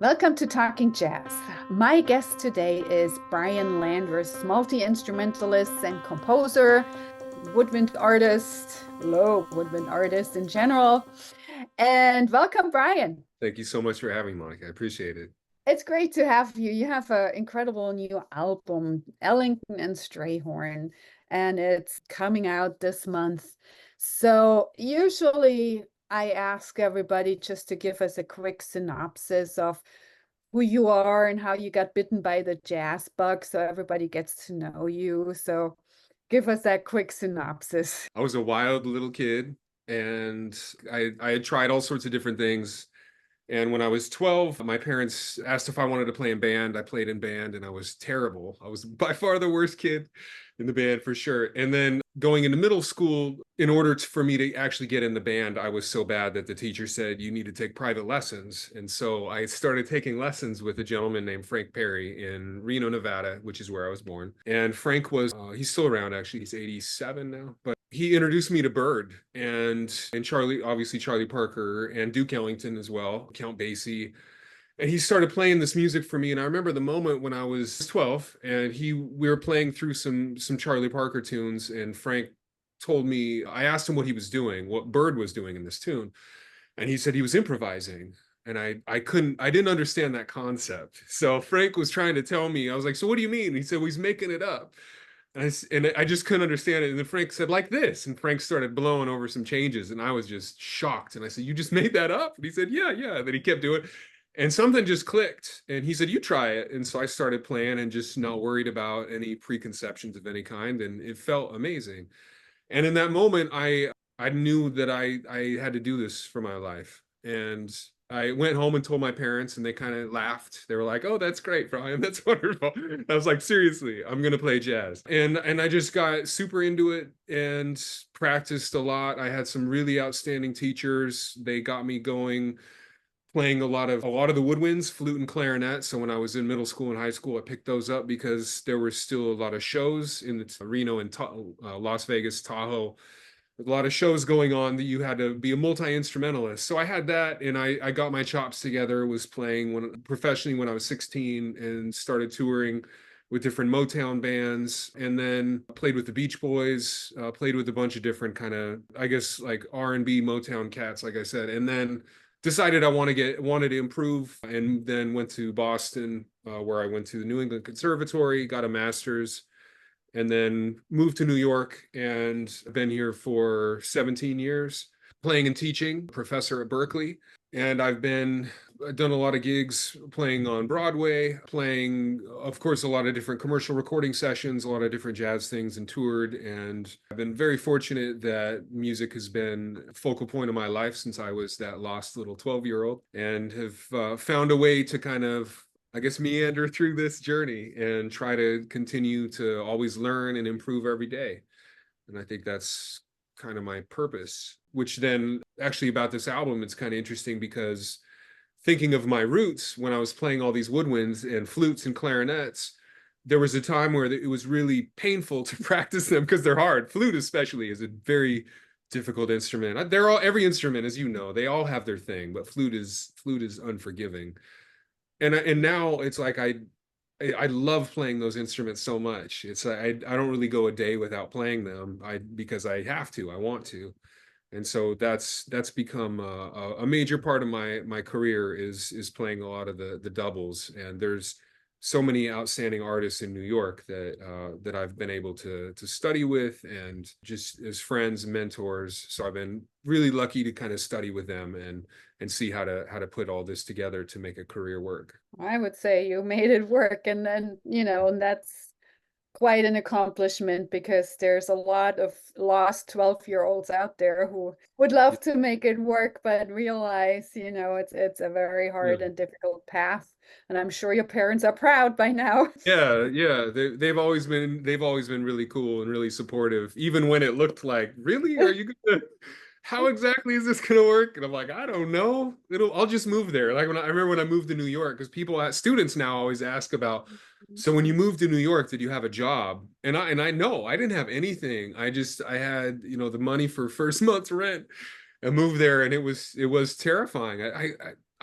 Welcome to Talking Jazz. My guest today is Brian Landrus, multi-instrumentalist and composer, woodwind artist, low woodwind artist in general. And welcome, Brian. Thank you so much for having me, Monica. I appreciate it. It's great to have you. You have an incredible new album, Ellington and Strayhorn, and it's coming out this month. So usually I ask everybody just to give us a quick synopsis of who you are and how you got bitten by the jazz bug so everybody gets to know you. So give us that quick synopsis. I was a wild little kid and I had tried all sorts of different things. And when I was 12, my parents asked if I wanted to play in band. I played in band and I was terrible. I was by far the worst kid in the band for sure. And then going into middle school, in order for me to actually get in the band, I was so bad that the teacher said, you need to take private lessons. And so I started taking lessons with a gentleman named Frank Perry in Reno, Nevada, which is where I was born. And Frank he's still around actually. He's 87 now, but he introduced me to Bird and Charlie, obviously Charlie Parker and Duke Ellington as well, Count Basie. And he started playing this music for me. And I remember the moment when I was 12 and we were playing through some Charlie Parker tunes, and Frank told me, I asked him what he was doing, what Bird was doing in this tune. And he said he was improvising. And I didn't understand that concept. So Frank was trying to tell me, I was like, so what do you mean? And he said, well, he's making it up. And I just couldn't understand it. And then Frank said, like this. And Frank started blowing over some changes. And I was just shocked. And I said, you just made that up? And he said, yeah, yeah. And then he kept doing it. And something just clicked. And he said, you try it. And so I started playing and just not worried about any preconceptions of any kind. And it felt amazing. And in that moment, I knew that I had to do this for my life. And I went home and told my parents, and they kind of laughed. They were like, "Oh, that's great, Brian. That's wonderful." I was like, "Seriously, I'm gonna play jazz." And I just got super into it and practiced a lot. I had some really outstanding teachers. They got me going, playing a lot of the woodwinds, flute and clarinet. So when I was in middle school and high school, I picked those up because there were still a lot of shows in the Reno and Las Vegas, Tahoe, a lot of shows going on that you had to be a multi-instrumentalist. So I had that, and I got my chops together, was playing professionally when I was 16 and started touring with different Motown bands, and then played with the Beach Boys, played with a bunch of different kind of, I guess, like R&B Motown cats, like I said, and then decided I wanted to improve, and then went to Boston, where I went to the New England Conservatory, got a master's, and then moved to New York and been here for 17 years, playing and teaching, professor at Berkeley. And I've done a lot of gigs playing on Broadway, playing, of course, a lot of different commercial recording sessions, a lot of different jazz things, and toured. And I've been very fortunate that music has been a focal point of my life since I was that lost little 12-year-old, and have found a way to kind of, I guess, meander through this journey and try to continue to always learn and improve every day. And I think that's kind of my purpose, which then actually about this album, it's kind of interesting because thinking of my roots when I was playing all these woodwinds and flutes and clarinets, there was a time where it was really painful to practice them because they're hard. Flute especially is a very difficult instrument. Every instrument, as you know, they all have their thing, but flute is unforgiving. And now it's like I love playing those instruments so much. It's I don't really go a day without playing them. Because I have to, I want to. And so that's become a major part of my career is playing a lot of the doubles. And there's so many outstanding artists in New York that I've been able to study with, and just as friends and mentors. So I've been really lucky to kind of study with them and see how to put all this together to make a career work. I would say you made it work, and then, and that's quite an accomplishment because there's a lot of lost 12-year-olds out there who would love to make it work, but realize, it's a very Yeah. hard and difficult path. And I'm sure your parents are proud by now. Yeah, yeah. They've always been really cool and really supportive, even when it looked like, really, are you gonna? How exactly is this gonna work? And I'm like, I don't know. I'll just move there. Like I remember when I moved to New York, because students now always ask about. So when you moved to New York, did you have a job? And I know I didn't have anything. I had the money for first month's rent. I moved there, and it was terrifying.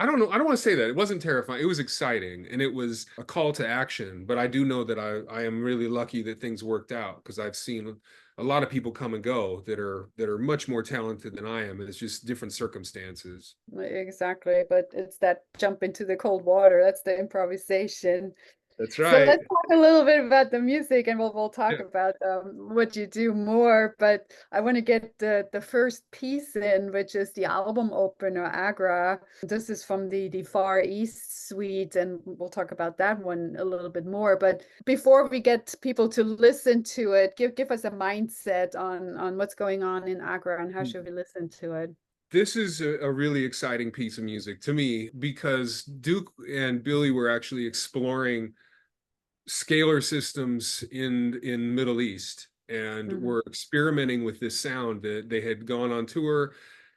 I don't know. I don't want to say that. It wasn't terrifying. It was exciting and it was a call to action. But I do know that I am really lucky that things worked out because I've seen a lot of people come and go that are much more talented than I am. And it's just different circumstances. Exactly, but it's that jump into the cold water. That's the improvisation. That's So right. let's talk a little bit about the music, and we'll talk Yeah. about what you do more. But I want to get the first piece in, which is the album opener, Agra. This is from the Far East Suite, and we'll talk about that one a little bit more. But before we get people to listen to it, give us a mindset on what's going on in Agra and how should we listen to it. This is a really exciting piece of music to me because Duke and Billy were actually exploring scalar systems in Middle East and Mhm. were experimenting with this sound that they had gone on tour.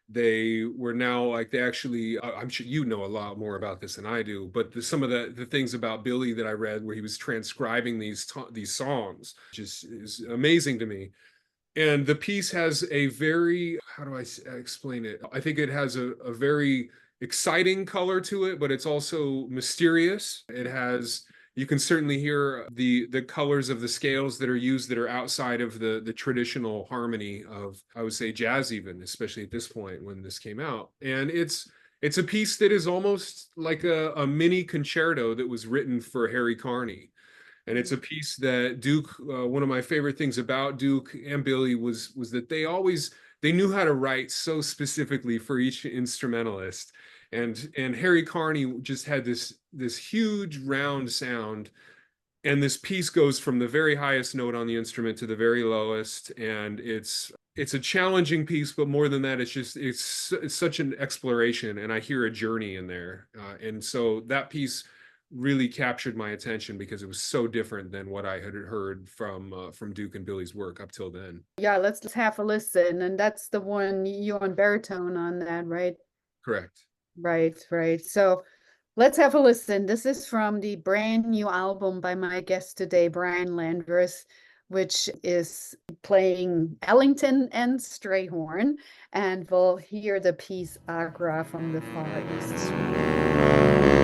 They were now like they actually I'm sure you know a lot more about this than I do, but some of the things about Billy that I read where he was transcribing these songs just is amazing to me. And the piece has a very, how do I explain it? I think it has a very exciting color to it, but it's also mysterious. It has, you can certainly hear the colors of the scales that are used that are outside of the traditional harmony of, I would say, jazz even, especially at this point when this came out. And it's a piece that is almost like a mini concerto that was written for Harry Carney. And it's a piece that Duke, one of my favorite things about Duke and Billy was that they knew how to write so specifically for each instrumentalist. And Harry Carney just had this huge round sound, and this piece goes from the very highest note on the instrument to the very lowest, and it's a challenging piece, but more than that, it's such an exploration, and I hear a journey in there, and so that piece really captured my attention because it was so different than what I had heard from Duke and Billy's work up till then. Yeah, let's have a listen. And that's the one you on baritone on that, right? Correct. Right, right. So let's have a listen. This is from the brand new album by my guest today, Brian Landrus, which is playing Ellington and Strayhorn. And we'll hear the piece Agra from the Far East Suite.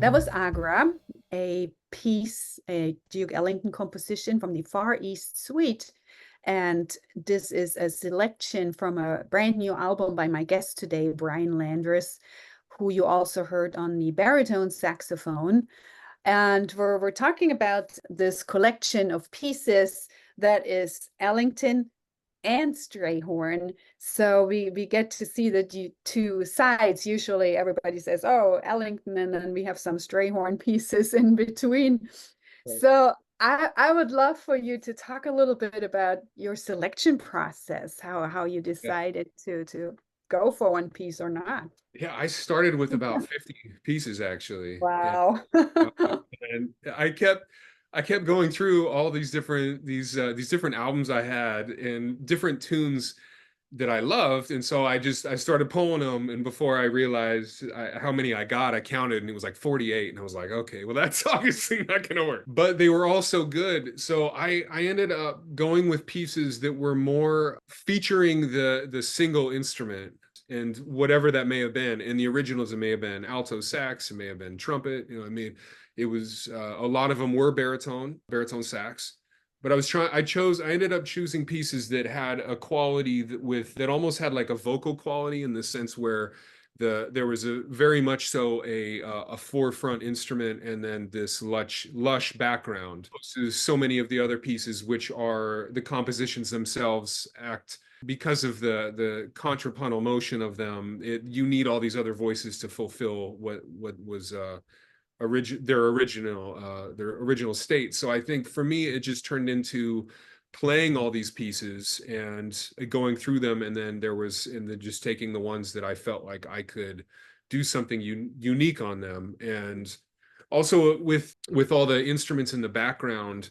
That was Agra, a piece, a Duke Ellington composition from the Far East Suite. And this is a selection from a brand new album by my guest today, Brian Landrus, who you also heard on the baritone saxophone. And we're talking about this collection of pieces that is Ellington and Strayhorn. So we get to see the two sides. Usually everybody says, oh, Ellington, and then we have some Strayhorn pieces in between. Right. So I would love for you to talk a little bit about your selection process, how you decided to go for one piece or not. Yeah, I started with about 50 pieces actually. Wow. And I kept going through all these different albums I had and different tunes that I loved, and so I started pulling them, and before I realized how many I got, I counted and it was like 48, and I was like, okay, well, that's obviously not gonna work. But they were all so good, so I ended up going with pieces that were more featuring the single instrument and whatever that may have been. In the originals, it may have been alto sax, it may have been trumpet, I mean, it was a lot of them were baritone sax. But I ended up choosing pieces that had a quality that almost had like a vocal quality, in the sense where there was a very much so a forefront instrument and then this lush background. So many of the other pieces, which are the compositions themselves, act because of the contrapuntal motion of them. You need all these other voices to fulfill what was their original state. So I think for me, it just turned into playing all these pieces and going through them, and then just taking the ones that I felt like I could do something unique on them. And also with all the instruments in the background,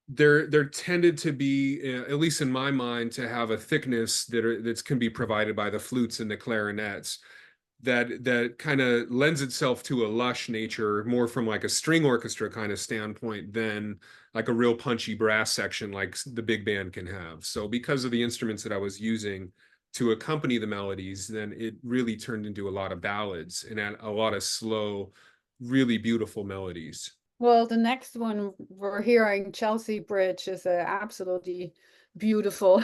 there tended to be, at least in my mind, to have a thickness that can be provided by the flutes and the clarinets, that kind of lends itself to a lush nature, more from like a string orchestra kind of standpoint than like a real punchy brass section like the big band can have. So because of the instruments that I was using to accompany the melodies, then it really turned into a lot of ballads and a lot of slow, really beautiful melodies. Well, the next one we're hearing, Chelsea Bridge, is an absolutely beautiful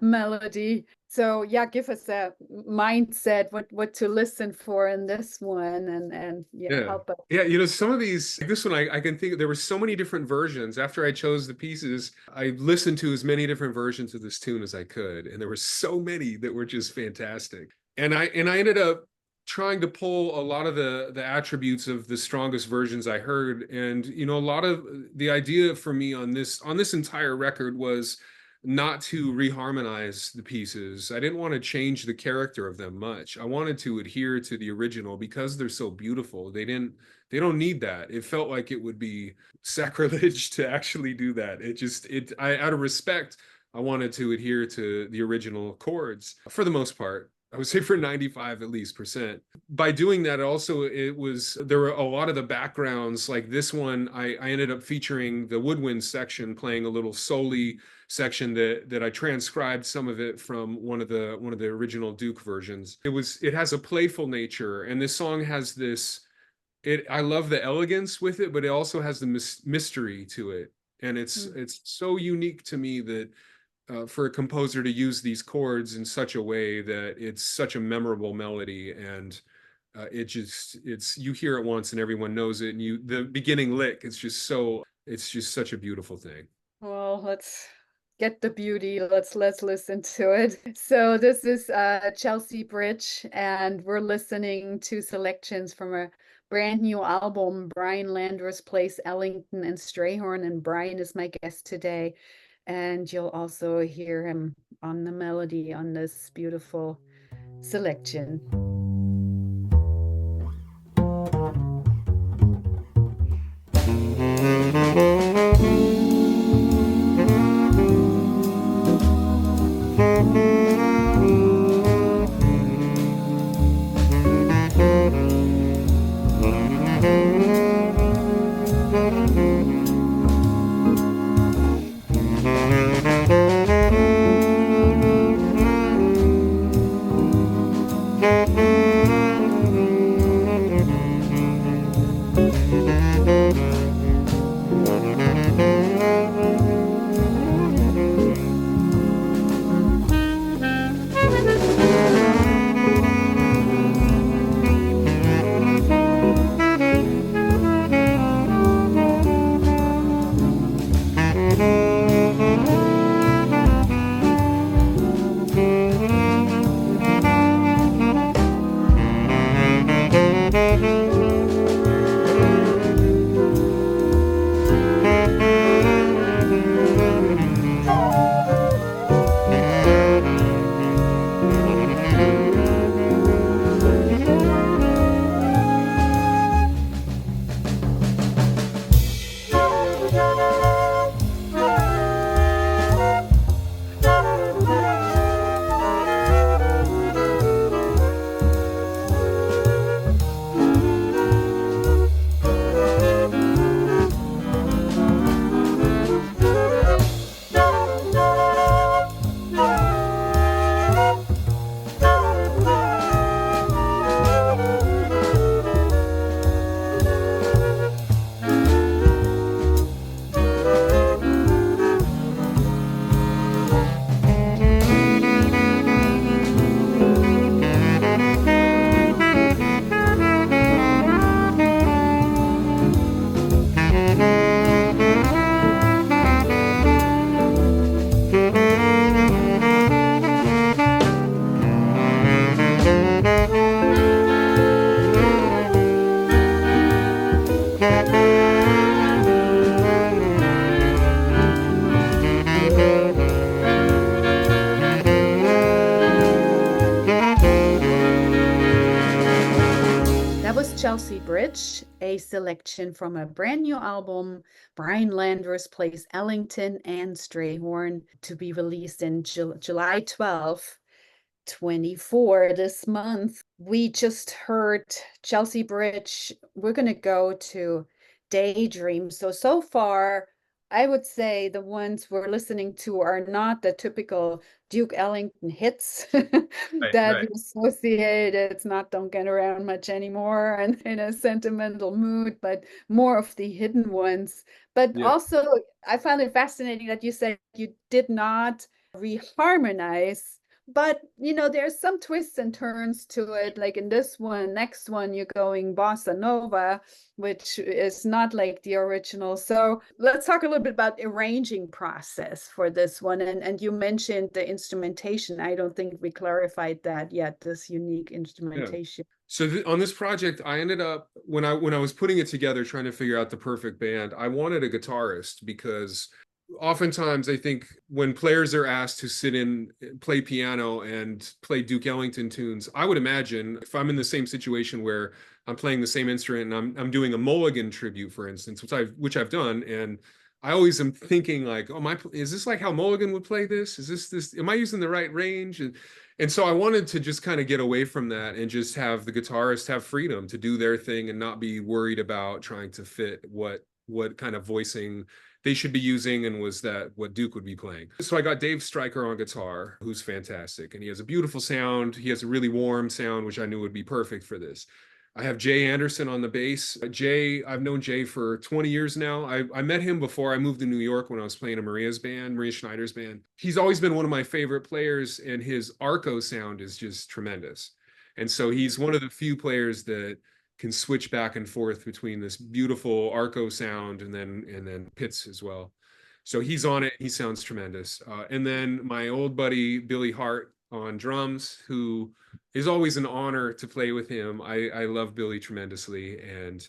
melody. So yeah, give us a mindset what to listen for in this one, and help us. Yeah, some of these, this one I can think there were so many different versions. After I chose the pieces, I listened to as many different versions of this tune as I could, and there were so many that were just fantastic. And I ended up trying to pull a lot of the attributes of the strongest versions I heard. And a lot of the idea for me on this entire record was not to reharmonize the pieces. I didn't want to change the character of them much. I wanted to adhere to the original because they're so beautiful. They don't need that. It felt like it would be sacrilege to actually do that. Out of respect, I wanted to adhere to the original chords for the most part. I would say for 95 at least percent. By doing that, also there were a lot of the backgrounds, like this one, I ended up featuring the woodwind section, playing a little soli section that I transcribed some of it from one of the original Duke versions. It has a playful nature, and this song has this, I love the elegance with it, but it also has the mystery to it. And it's so unique to me that for a composer to use these chords in such a way that it's such a memorable melody, and you hear it once and everyone knows it, and the beginning lick, it's just such a beautiful thing. Well, let's get the beauty. Let's listen to it. So this is Chelsea Bridge, and we're listening to selections from a brand new album. Brian Landrus plays Ellington and Strayhorn, and Brian is my guest today. And you'll also hear him on the melody on this beautiful selection. Chelsea Bridge, a selection from a brand new album. Brian Landrus plays Ellington and Strayhorn, to be released in July 12th. 24 this month. We just heard Chelsea Bridge. We're going to go to Daydream. So far, I would say the ones we're listening to are not the typical Duke Ellington hits Right, that right. you associate. It's not Don't Get Around Much Anymore and in a sentimental mood, but more of the hidden ones. But Yeah. also, I found it fascinating that you said you did not reharmonize, but there's some twists and turns to it. Like in this one, next one, you're going bossa nova, which is not like the original. So let's talk a little bit about arranging process for this one. And you mentioned the instrumentation. I don't think we clarified that yet, this unique Yeah. instrumentation. So on this project, I ended up when I was putting it together, trying to figure out the perfect band, I wanted a guitarist because oftentimes I think when players are asked to sit in, play piano and play Duke Ellington tunes, I would imagine if I'm in the same situation where I'm playing the same instrument and I'm doing a Mulligan tribute, for instance, which I've done, and I always am thinking like, oh, is this like how Mulligan would play this? Is this am I using the right range? And so I wanted to just kind of get away from that and just have the guitarist have freedom to do their thing and not be worried about trying to fit what kind of voicing they should be using and was that what Duke would be playing. So I got Dave Stryker on guitar, who's fantastic, and he has a beautiful sound. He has a really warm sound, which I knew would be perfect for this. I have Jay Anderson on the bass. I've known Jay for 20 years now. I met him before I moved to New York when I was playing in Maria Schneider's band. He's always been one of my favorite players, and his arco sound is just tremendous. And so he's one of the few players that can switch back and forth between this beautiful arco sound and then pits as well. So he's on it. He sounds tremendous. And then my old buddy Billy Hart on drums, who is always an honor to play with him. I love Billy tremendously, and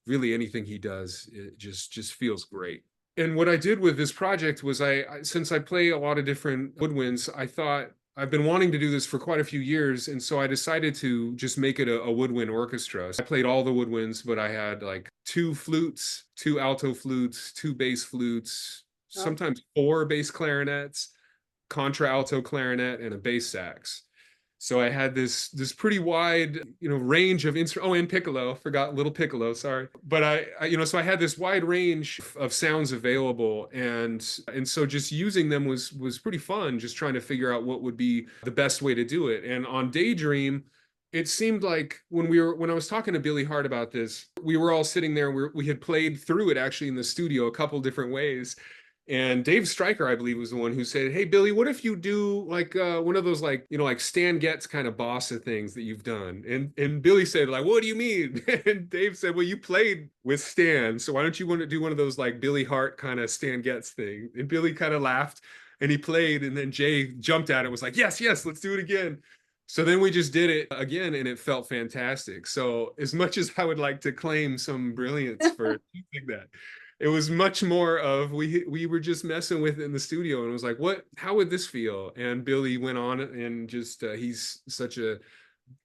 really anything he does, it just feels great. And what I did with this project was since I play a lot of different woodwinds, I thought I've been wanting to do this for quite a few years, and so I decided to just make it a woodwind orchestra. So I played all the woodwinds, but I had like 2 flutes, 2 alto flutes, 2 bass flutes, sometimes 4 bass clarinets, contralto clarinet, and a bass sax. So I had this pretty wide, range of instruments. Oh, and piccolo, forgot little piccolo, sorry. But so I had this wide range of sounds available, and so just using them was pretty fun. Just trying to figure out what would be the best way to do it. And on Daydream, it seemed like when I was talking to Billy Hart about this, we were all sitting there. We had played through it actually in the studio a couple different ways. And Dave Stryker, I believe, was the one who said, "Hey, Billy, what if you do like one of those like Stan Getz kind of bossa things that you've done?" And Billy said, like, "What do you mean?" And Dave said, "Well, you played with Stan, so why don't you want to do one of those like Billy Hart kind of Stan Getz thing?" And Billy kind of laughed and he played, and then Jay jumped at it, was like, "Yes, yes, let's do it again." So then we just did it again, and it felt fantastic. So as much as I would like to claim some brilliance for doing that, it was much more of we were just messing with it in the studio, and it was like, how would this feel? And Billy went on and just he's such a,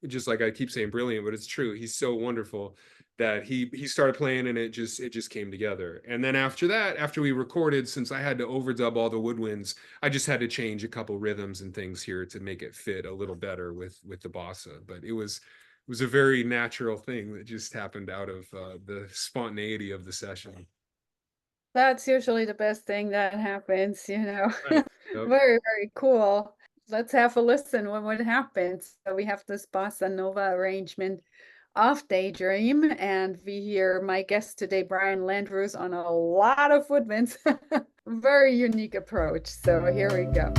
just like I keep saying brilliant, but it's true, he's so wonderful that he started playing, and it just came together. And then after that, after we recorded, since I had to overdub all the woodwinds, I just had to change a couple rhythms and things here to make it fit a little better with the bossa. But it was a very natural thing that just happened out of the spontaneity of the session. That's usually the best thing that happens. Right. Yep. Very, very cool. Let's have a listen when what happens. So we have this bossa nova arrangement of Daydream, and we hear my guest today, Brian Landrus, on a lot of woodwinds. Very unique approach. So here we go.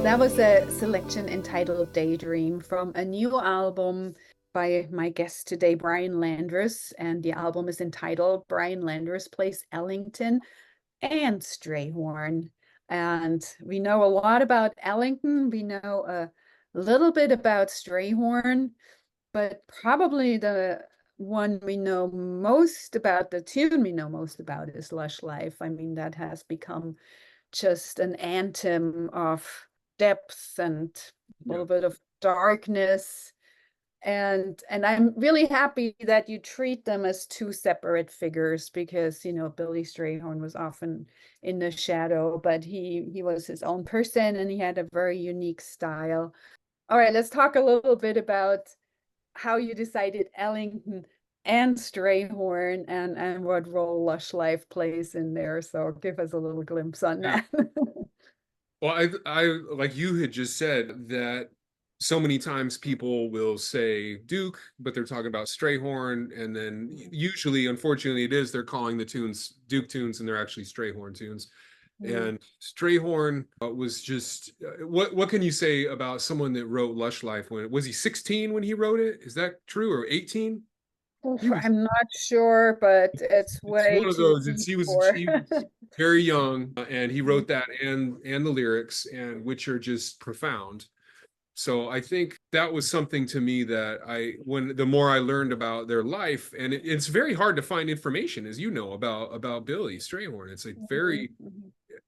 That was a selection entitled Daydream from a new album by my guest today, Brian Landrus. And the album is entitled Brian Landrus Plays Ellington and Strayhorn. And we know a lot about Ellington. We know a little bit about Strayhorn, but probably the one we know most about, the tune we know most about is Lush Life. I mean, that has become just an anthem of depth and a little bit of darkness. And I'm really happy that you treat them as two separate figures, because Billy Strayhorn was often in the shadow, but he was his own person and he had a very unique style. All right, let's talk a little bit about how you decided Ellington and Strayhorn and what role Lush Life plays in there. So give us a little glimpse on that. Well, I like you had just said that so many times people will say Duke, but they're talking about Strayhorn, and then usually, unfortunately, they're calling the tunes Duke tunes, and they're actually Strayhorn tunes. And Strayhorn was just what can you say about someone that wrote Lush Life? When was he 16 when he wrote it? Is that true, or 18? I'm not sure, but it's way one of too those. He was before. very young, and he wrote that and the lyrics, and which are just profound. So I think that was something to me that when the more I learned about their life, and it's very hard to find information, as you know, about Billy Strayhorn. It's like very,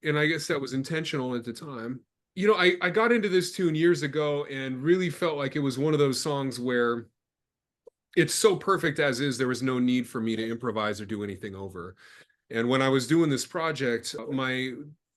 and I guess that was intentional at the time. I got into this tune years ago and really felt like it was one of those songs where it's so perfect as is. There was no need for me to improvise or do anything over. And when I was doing this project,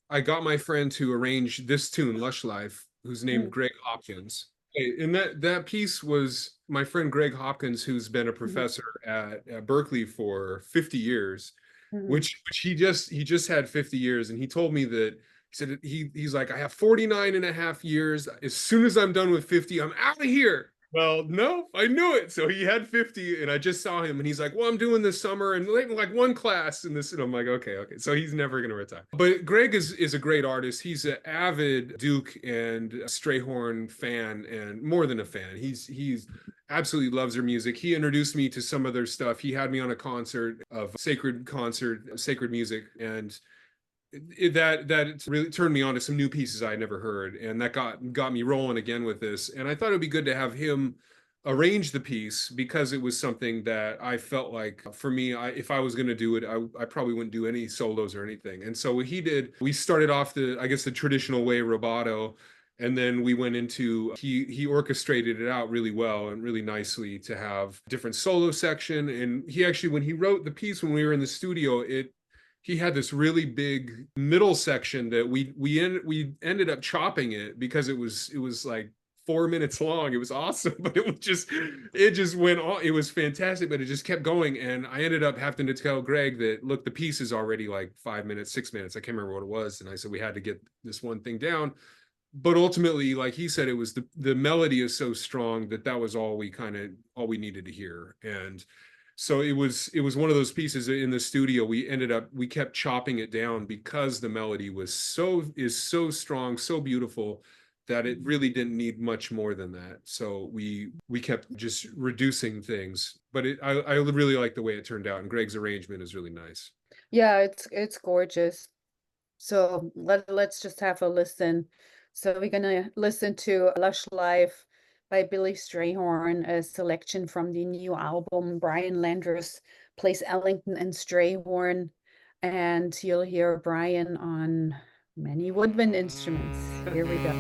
I got my friend to arrange this tune, Lush Life, who's named Greg Hopkins. And that piece was my friend Greg Hopkins, who's been a professor at Berkeley for 50 years, which he just had 50 years. And he told me that he said he's like, I have 49 and a half years. As soon as I'm done with 50, I'm out of here. Well, no, I knew it. So he had 50, and I just saw him, and he's like, well, I'm doing this summer and like one class and this, and I'm like, okay. So he's never going to retire. But Greg is a great artist. He's an avid Duke and Strayhorn fan, and more than a fan. He's absolutely loves their music. He introduced me to some of their stuff. He had me on a concert of sacred music, and that really turned me on to some new pieces I had never heard, and that got me rolling again with this. And I thought it'd be good to have him arrange the piece, because it was something that I felt like, for me, if I was going to do it, I probably wouldn't do any solos or anything. And so what he did, we started off the traditional way, rubato, and then we went into he orchestrated it out really well and really nicely to have different solo section. And he actually, when he wrote the piece, when we were in the studio, he had this really big middle section that we ended up chopping it, because it was like 4 minutes long. It was awesome, but it just went on. It was fantastic, but it just kept going. And I ended up having to tell Greg that, look, the piece is already like 5 minutes, 6 minutes. I can't remember what it was. And I said, we had to get this one thing down. But ultimately, like he said, it was the melody is so strong that was all we needed to hear. And so it was one of those pieces in the studio. We kept chopping it down, because the melody is so strong, so beautiful, that it really didn't need much more than that. So we kept just reducing things, but I really like the way it turned out, and Greg's arrangement is really nice. Yeah, it's gorgeous. So let's just have a listen. So we're gonna listen to Lush Life by Billy Strayhorn, a selection from the new album. Brian Landrus plays Ellington and Strayhorn, and you'll hear Brian on many woodwind instruments. Here we go.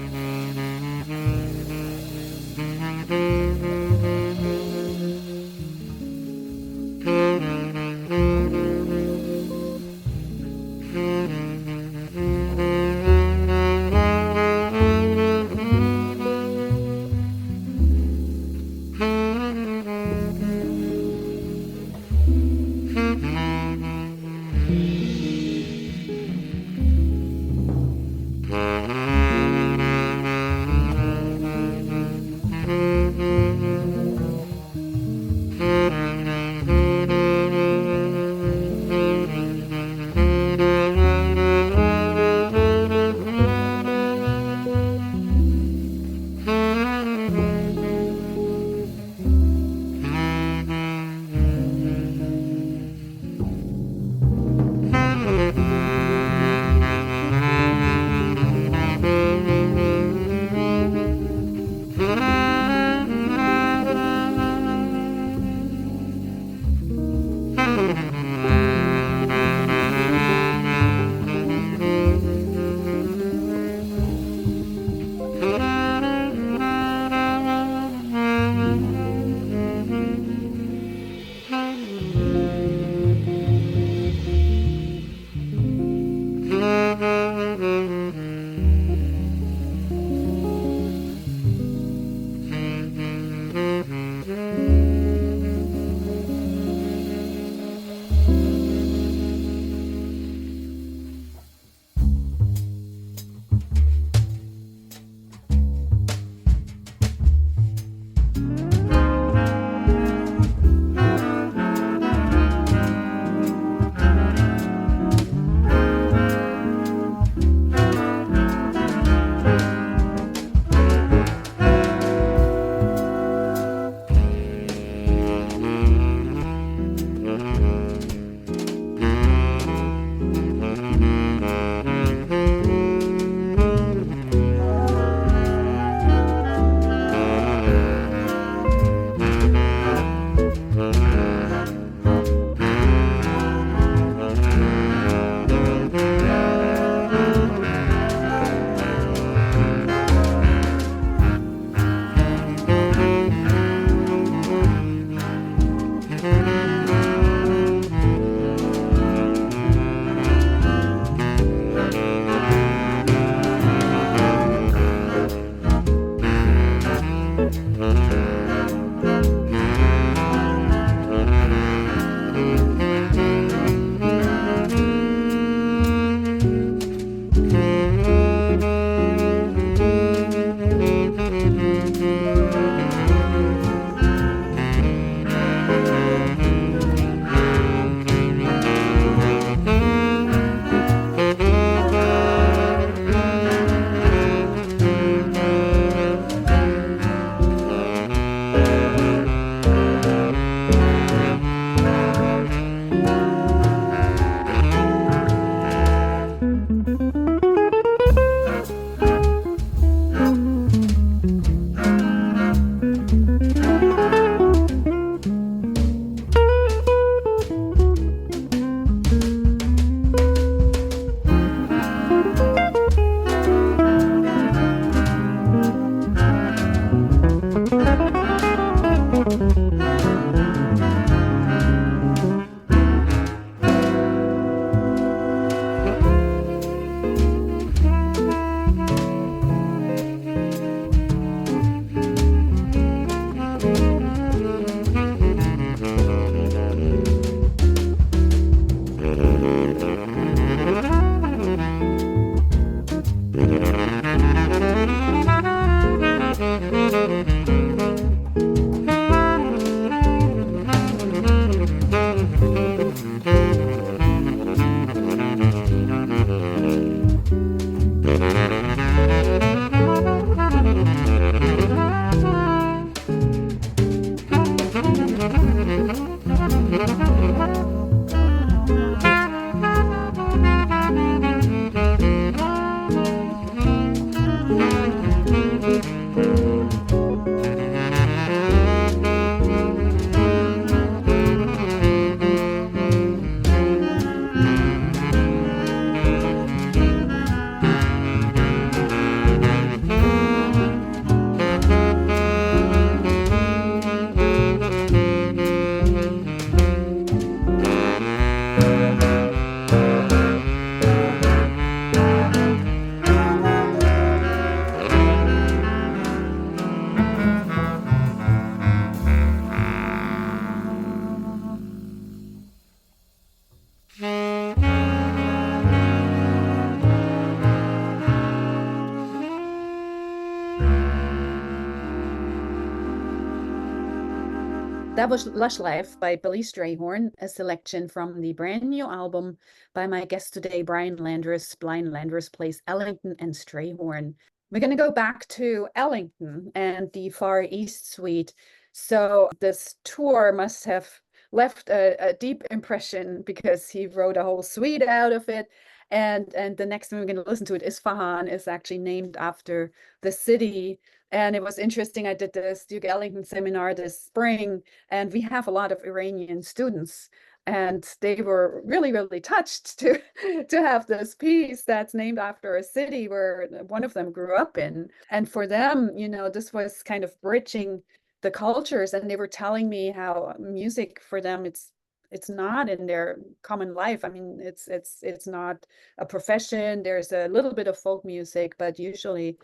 That was Lush Life by Billy Strayhorn, a selection from the brand new album by my guest today, Brian Landrus. Brian Landrus plays Ellington and Strayhorn. We're going to go back to Ellington and the Far East Suite. So this tour must have left a deep impression because he wrote a whole suite out of it. And the next one we're going to listen to it, Isfahan, is actually named after the city. And it was interesting. I did this Duke Ellington seminar this spring, and we have a lot of Iranian students And they were really, really touched to to have this piece that's named after a city where one of them grew up in. And for them, this was kind of bridging the cultures. And they were telling me how music for them, it's not in their common life. I mean, it's not a profession. There's a little bit of folk music, but usually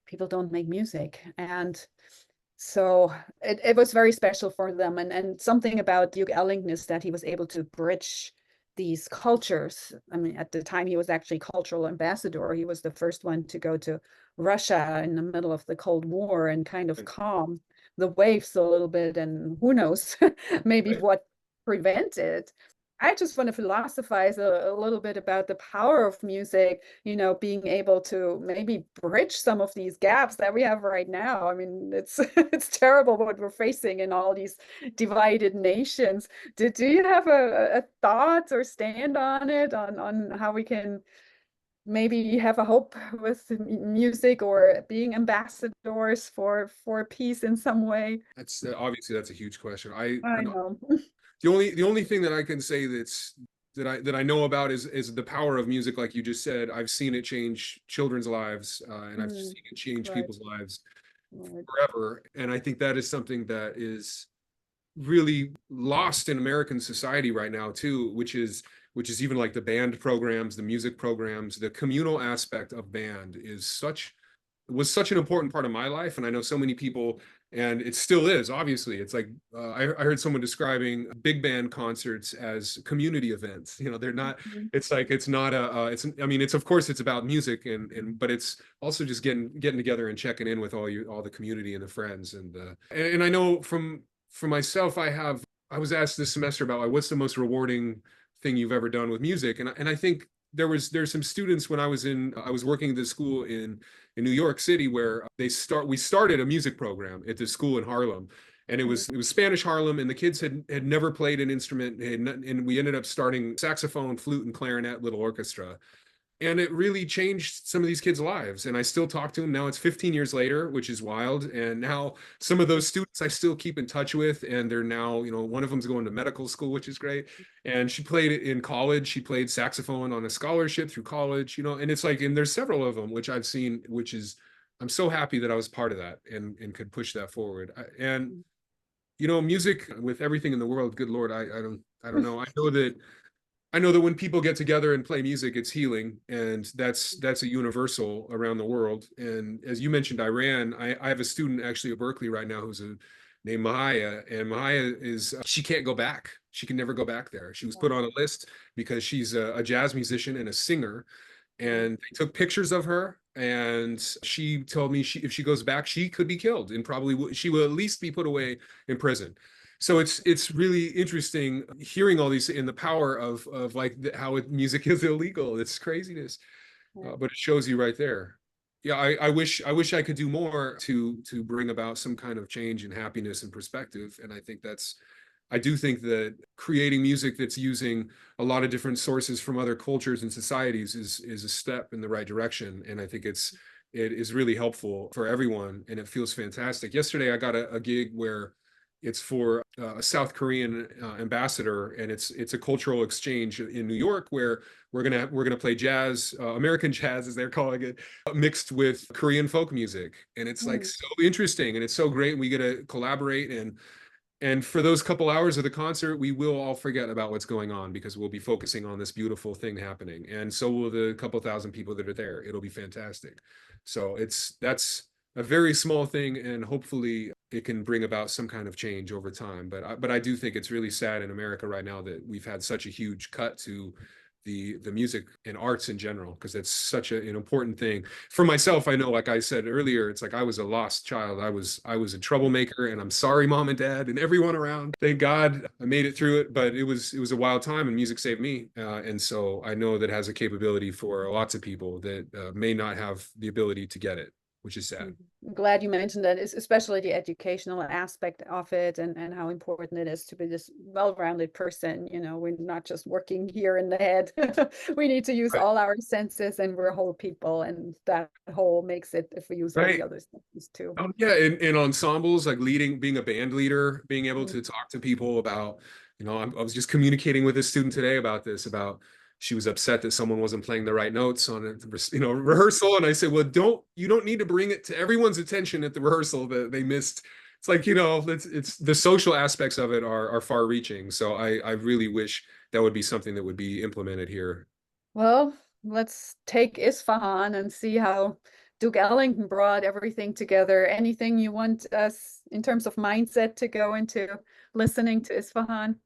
people don't make music. And so it was very special for them. And something about Duke Ellington is that he was able to bridge these cultures. I mean, at the time, he was actually cultural ambassador. He was the first one to go to Russia in the middle of the Cold War and kind of Right. calm the waves a little bit. And who knows, maybe Right. what prevented. I just want to philosophize a little bit about the power of music, being able to maybe bridge some of these gaps that we have right now. I mean, it's it's terrible what we're facing in all these divided nations. Do you have a thought or stand on it, on how we can maybe have a hope with music or being ambassadors for peace in some way? That's obviously that's a huge question. I know. The only thing that I can say that I know about is the power of music, like you just said. I've seen it change children's lives, and I've Mm, seen it change right, people's lives right. forever. And I think that is something that is really lost in American society right now too, which is even like the band programs, the music programs, the communal aspect of band was such an important part of my life. And I know so many people, and it still is, obviously. It's like I heard someone describing big band concerts as community events. They're not, Mhm. it's like, it's not it's, I mean, it's, of course it's about music, but it's also just getting together and checking in with all the community and the friends. And I know for myself, I was asked this semester about, like, what's the most rewarding thing you've ever done with music. And I think there's some students when I was working at the school in New York City, where we started a music program at the school in Harlem. And it was Spanish Harlem, and the kids had never played an instrument, and we ended up starting saxophone, flute, and clarinet little orchestra. And it really changed some of these kids' lives. And I still talk to them now. It's 15 years later, which is wild. And now some of those students I still keep in touch with, and they're now, one of them's going to medical school, which is great. And she played it in college. She played saxophone on a scholarship through college, and it's like, and there's several of them which I've seen, which is, I'm so happy that I was part of that, and could push that forward. And music, with everything in the world, good Lord, I don't know. I know that when people get together and play music, it's healing, and that's a universal around the world. And as you mentioned, Iran, I have a student actually at Berkeley right now named Mahaya, and Mahaya she can't go back. She can never go back there. She was put on a list because she's a jazz musician and a singer, Mm, and they took pictures of her. And she told me, if she goes back, she could be killed, and probably she will at least be put away in prison. So it's really interesting hearing all these, in the power of like how music is illegal. It's craziness, yeah. but it shows you right there. Yeah, I wish I could do more to bring about some kind of change and happiness and perspective. And I do think that creating music that's using a lot of different sources from other cultures and societies is a step in the right direction. And I think it is really helpful for everyone, and it feels fantastic. Yesterday, I got a gig where it's for a South Korean ambassador, and it's a cultural exchange in New York, where we're gonna play jazz, American jazz as they're calling it, mixed with Korean folk music. And it's like Mm, so interesting, and it's so great. We get to collaborate, and for those couple hours of the concert, we will all forget about what's going on, because we'll be focusing on this beautiful thing happening. And so will the couple thousand people that are there. It'll be fantastic. So that's a very small thing, and hopefully it can bring about some kind of change over time. But I do think it's really sad in America right now that we've had such a huge cut to the music and arts in general, because it's such an important thing. For myself, I know, like I said earlier, it's like I was a lost child. I was a troublemaker, and I'm sorry, mom and dad and everyone around. Thank God I made it through it, but it was a wild time, and music saved me. And so I know that has a capability for lots of people that may not have the ability to get it, which is sad. mm. I'm glad you mentioned that, especially the educational aspect of it, and how important it is to be this well-rounded person. We're not just working here in the head. We need to use Right. all our senses, and we're whole people, and that whole makes it if we use all the Right. other senses too. Oh, yeah, in ensembles, like being a band leader, being able Mm, to talk to people about I was just communicating with a student today about this, about she was upset that someone wasn't playing the right notes on a rehearsal. And I said, well, you don't need to bring it to everyone's attention at the rehearsal that they missed. It's like, it's the social aspects of it are far reaching. So I really wish that would be something that would be implemented here. Well, let's take Isfahan and see how Duke Ellington brought everything together. Anything you want us in terms of mindset to go into listening to Isfahan?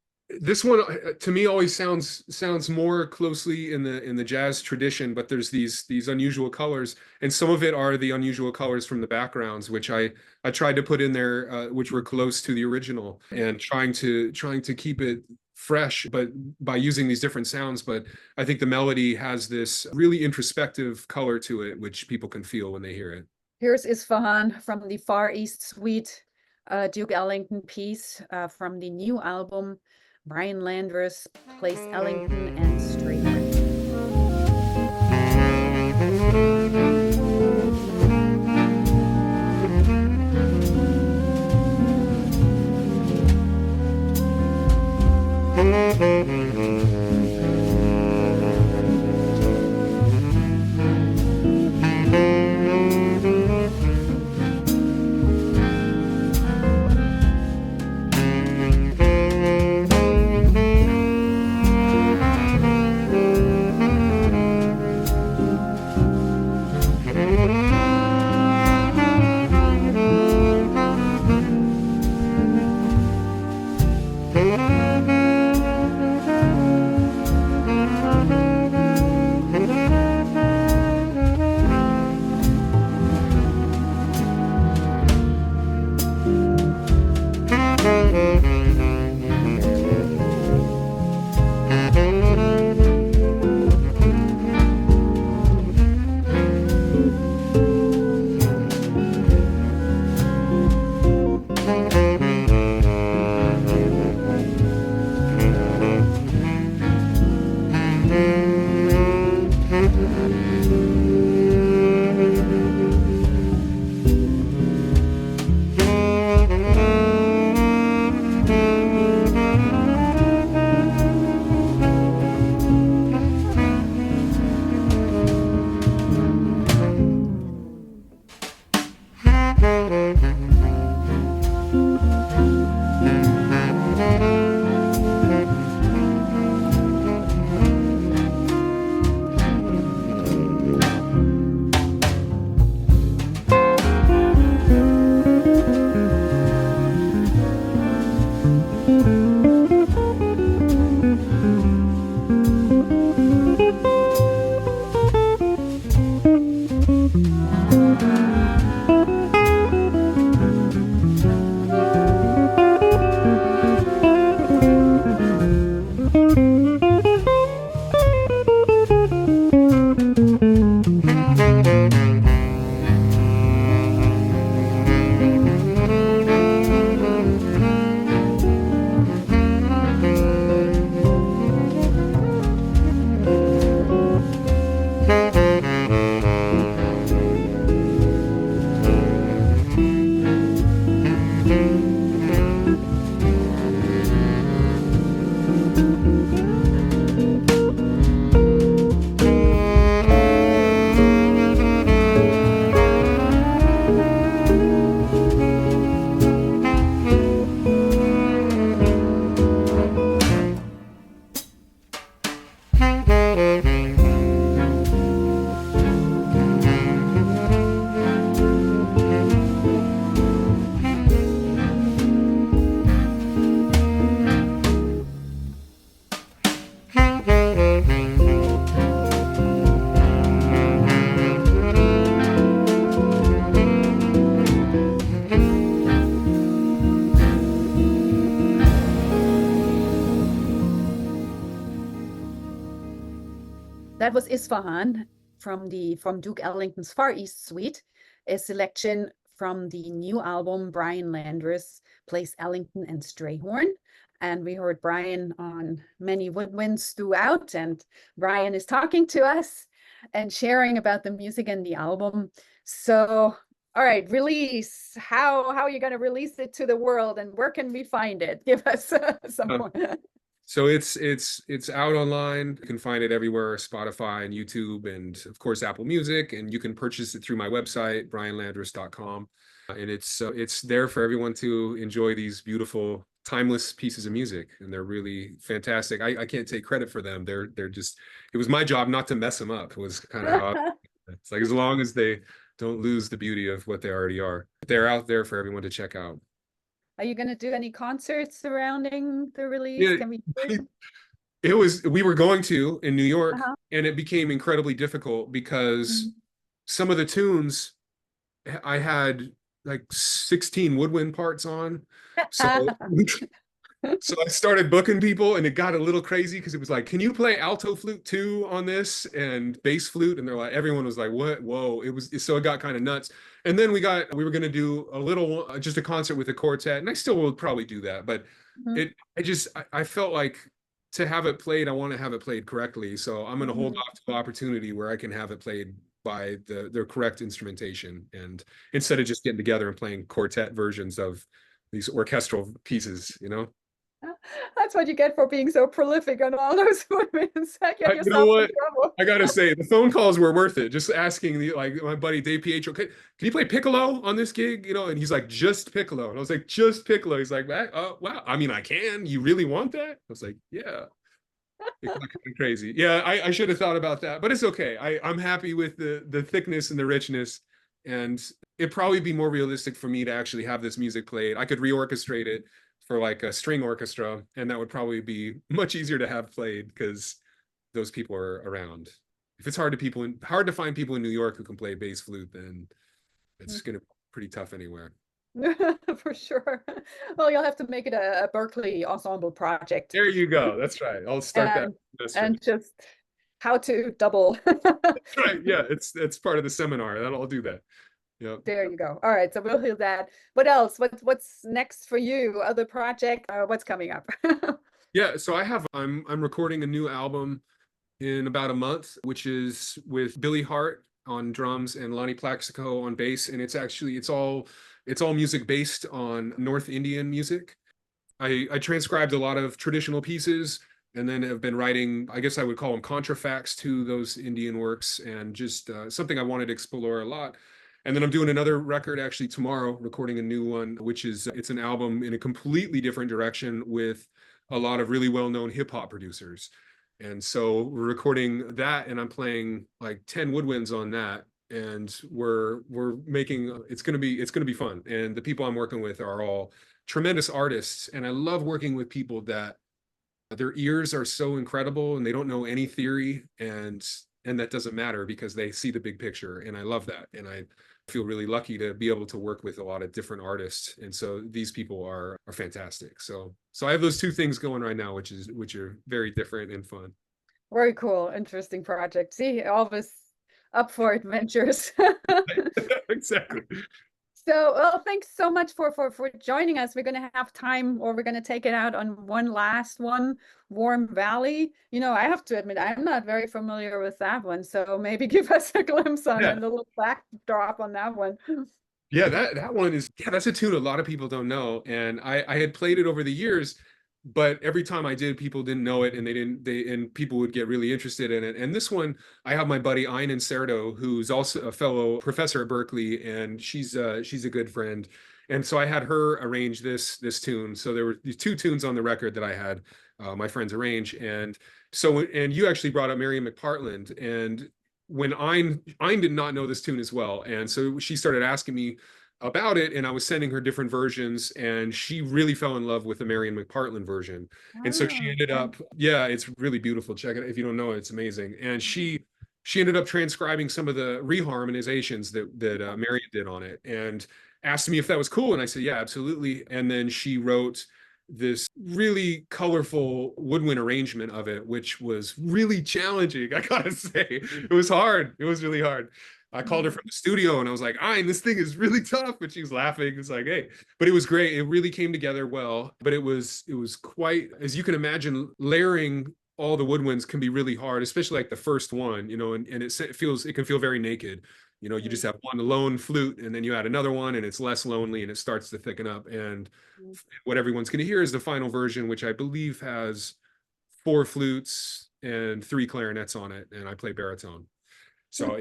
This one to me always sounds more closely in the jazz tradition, but there's these unusual colors, and some of it are the unusual colors from the backgrounds, which I tried to put in there, which were close to the original, and trying to keep it fresh, but by using these different sounds. But I think the melody has this really introspective color to it, which people can feel when they hear it. Here's Isfahan from the Far East Suite, Duke Ellington piece from the new album. Brian Landrus plays Ellington and Strayhorn. That was Isfahan from Duke Ellington's Far East Suite, a selection from the new album. Brian Landrus plays Ellington and Strayhorn. And we heard Brian on many woodwinds throughout, and Brian is talking to us and sharing about the music and the album. So All right, release. How are you going to release it to the world, and where can we find it? Give us some Uh, point. so it's out online. You can find it everywhere, Spotify and YouTube, and of course Apple Music. And you can purchase it through my website, brianlandrus.com. And it's there for everyone to enjoy these beautiful, timeless pieces of music, and they're really fantastic. I can't take credit for them. They're just. It was my job not to mess them up. It was kind of how it's like, as long as they don't lose the beauty of what they already are. They're out there for everyone to check out. Are you going to do any concerts surrounding the release? Yeah, Can we hear it? we were going to in New York, Uh-huh. and it became incredibly difficult because some of the tunes I had like 16 woodwind parts on. So so I started booking people, and it got a little crazy because it was like, can you play alto flute too on this, and bass flute? And they're like, everyone was like, what? Whoa. So it got kind of nuts. And then we were going to do a little, just a concert with a quartet. And I still will probably do that. But I felt like to have it played, I want to have it played correctly. So I'm going to hold off to the opportunity where I can have it played by the correct instrumentation. And instead of just getting together and playing quartet versions of these orchestral pieces, you know? That's what you get for being so prolific on all those movements. Get You know yourself in what? trouble. I gotta say, the phone calls were worth it. Just asking my buddy Dave Pietro, can you play piccolo on this gig? You know, and he's like, just piccolo. And I was like, just piccolo. He's like, oh wow. I mean, I can. You really want that? I was like, yeah. It's kind of crazy. Yeah, I should have thought about that, but it's okay. I'm happy with the thickness and the richness, and it'd probably be more realistic for me to actually have this music played. I could reorchestrate it for like a string orchestra, and that would probably be much easier to have played because those people are around. If it's hard to find people in New York who can play bass flute, then it's gonna be pretty tough anywhere. For sure. Well, you'll have to make it a Berkeley ensemble project, There you go. That's right. I'll start that. and That's right. and just how to double. That's right. Yeah, it's part of the seminar. I'll do that. Yep. There you go. All right, so we'll hear that. What else? What's next for you? Other project? What's coming up? Yeah, so I'm recording a new album in about a month, which is with Billy Hart on drums and Lonnie Plaxico on bass, and it's all music based on North Indian music. I transcribed a lot of traditional pieces, and then have been writing, I guess I would call them contrafacts to those Indian works, and just something I wanted to explore a lot. And then I'm doing another record actually tomorrow, recording a new one, which is it's an album in a completely different direction with a lot of really well-known hip hop producers. And so we're recording that, and I'm playing like 10 woodwinds on that. And we're making it's gonna be fun. And the people I'm working with are all tremendous artists. And I love working with people that their ears are so incredible and they don't know any theory, and that doesn't matter because they see the big picture. And I love that. And I feel really lucky to be able to work with a lot of different artists. And so these people are fantastic. So I have those two things going right now, which are very different and fun. Very cool, interesting project. See, always up for adventures. Exactly. So, well, thanks so much for joining us. We're going to have time, or we're going to take it out on one last one, Warm Valley. You know, I have to admit, I'm not very familiar with that one. So maybe give us a glimpse on Yeah. and a little backdrop on that one. Yeah, that one is, yeah, that's a tune a lot of people don't know. And I had played it over the years, but every time I did, people didn't know it, and and people would get really interested in it. And this one, I have my buddy Einan Serdo, who's also a fellow professor at Berkeley, and she's a good friend. And so I had her arrange this tune. So there were these two tunes on the record that I had my friends arrange. And you actually brought up Marian McPartland, and when Ein did not know this tune as well, and so she started asking me about it, and I was sending her different versions, and she really fell in love with the Marian McPartland version. And so she Ah, ended okay. up, yeah, it's really beautiful. Check it if you don't know it, it's amazing. And she ended up transcribing some of the reharmonizations that Marian did on it, and asked me if that was cool, and I said, yeah, absolutely. And then she wrote this really colorful woodwind arrangement of it, which was really challenging. I gotta say, it was hard. It was really hard. I called her from the studio and I was like, this thing is really tough. But she was laughing. It's like, hey, but it was great. It really came together well. But it was quite, as you can imagine, layering all the woodwinds can be really hard, especially like the first one, and it can feel very naked. You just have one lone flute and then you add another one and it's less lonely and it starts to thicken up. And what everyone's going to hear is the final version, which I believe has 4 flutes and 3 clarinets on it, and I play baritone. So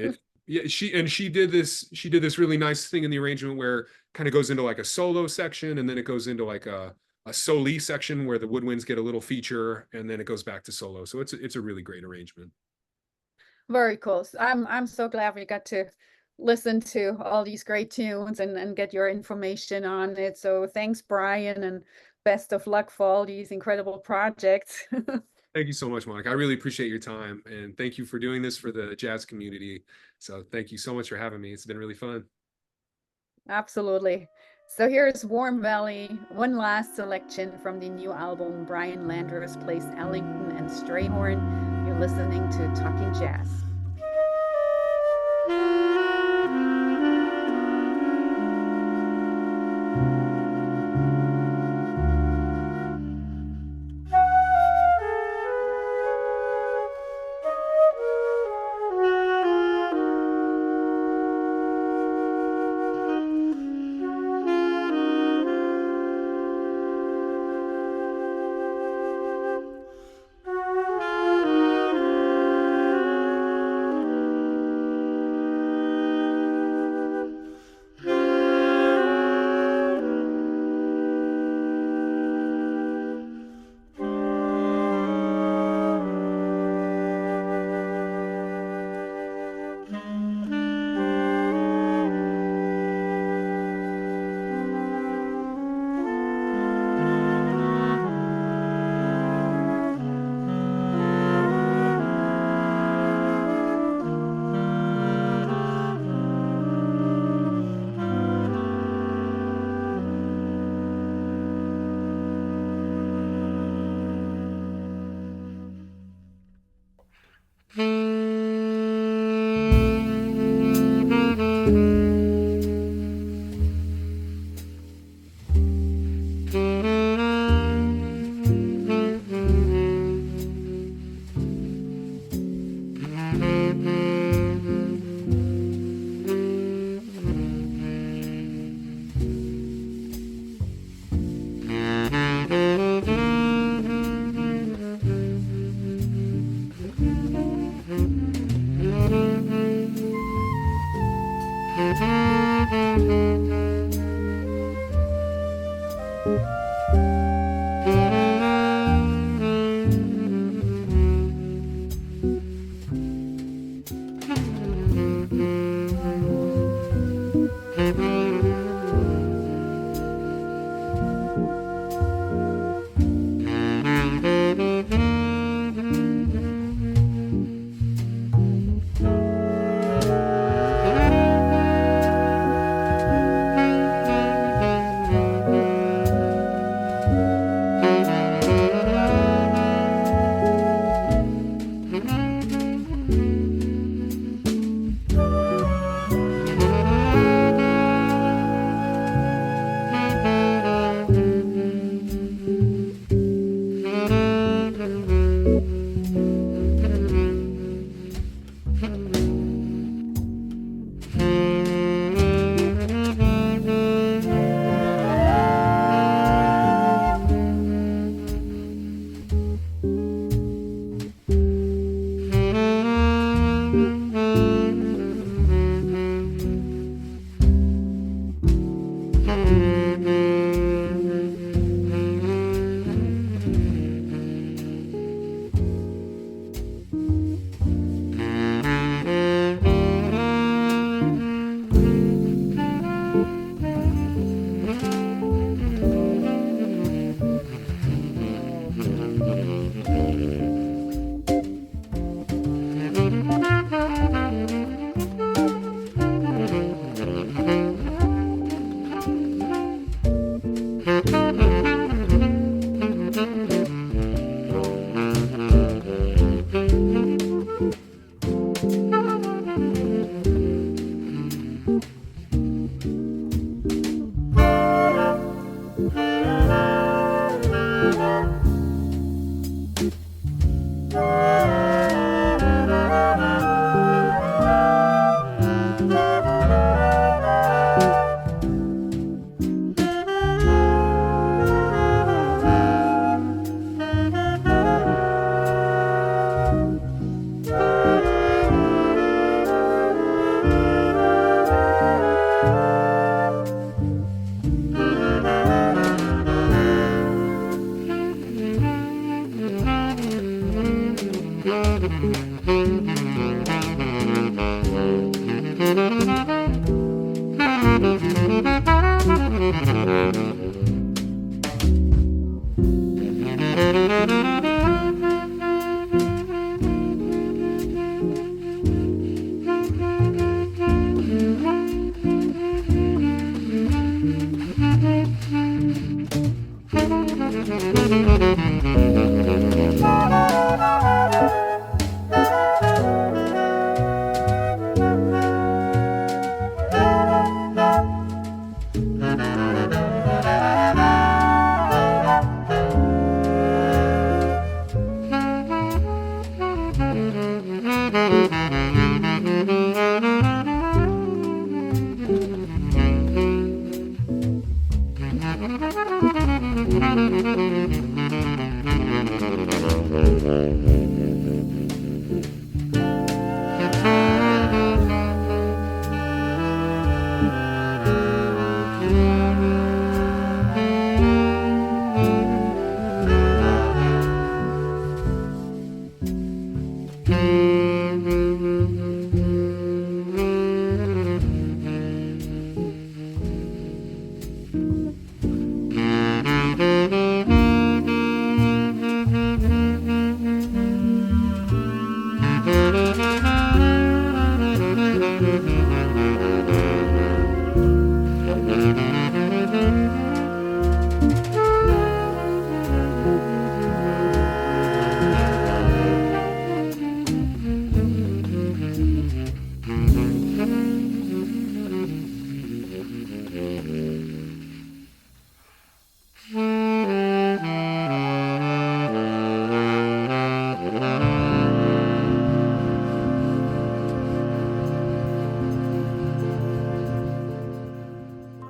yeah, she did this really nice thing in the arrangement where it kind of goes into like a solo section, and then it goes into like a soli section where the woodwinds get a little feature, and then it goes back to solo. So it's a really great arrangement. Very cool. So I'm so glad we got to listen to all these great tunes and get your information on it. So thanks, Brian, and best of luck for all these incredible projects. Thank you so much, Monica. I really appreciate your time, and thank you for doing this for the jazz community. So thank you so much for having me. It's been really fun. Absolutely. So here's Warm Valley, one last selection from the new album. Brian Landrus plays Ellington and Strayhorn. You're listening to Talking Jazz.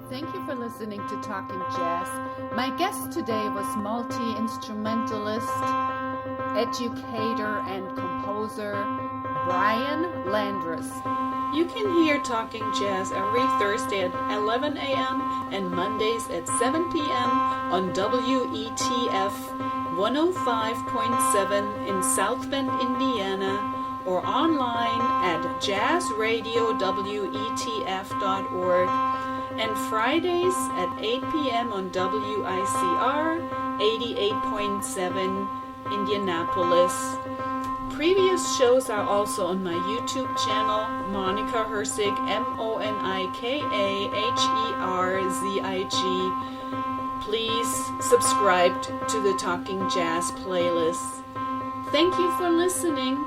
Thank you for listening to Talking Jazz. My guest today was multi-instrumentalist, educator, and composer Brian Landrus. You can hear Talking Jazz every Thursday at 11 a.m. and Mondays at 7 p.m. on WETF 105.7 in South Bend, Indiana, or online at jazzradiowetf.org, and Fridays at 8 p.m. on WICR 88.7 Indianapolis. Previous shows are also on my YouTube channel, Monika Herzig, MonikaHerzig. Please subscribe to the Talking Jazz playlist. Thank you for listening.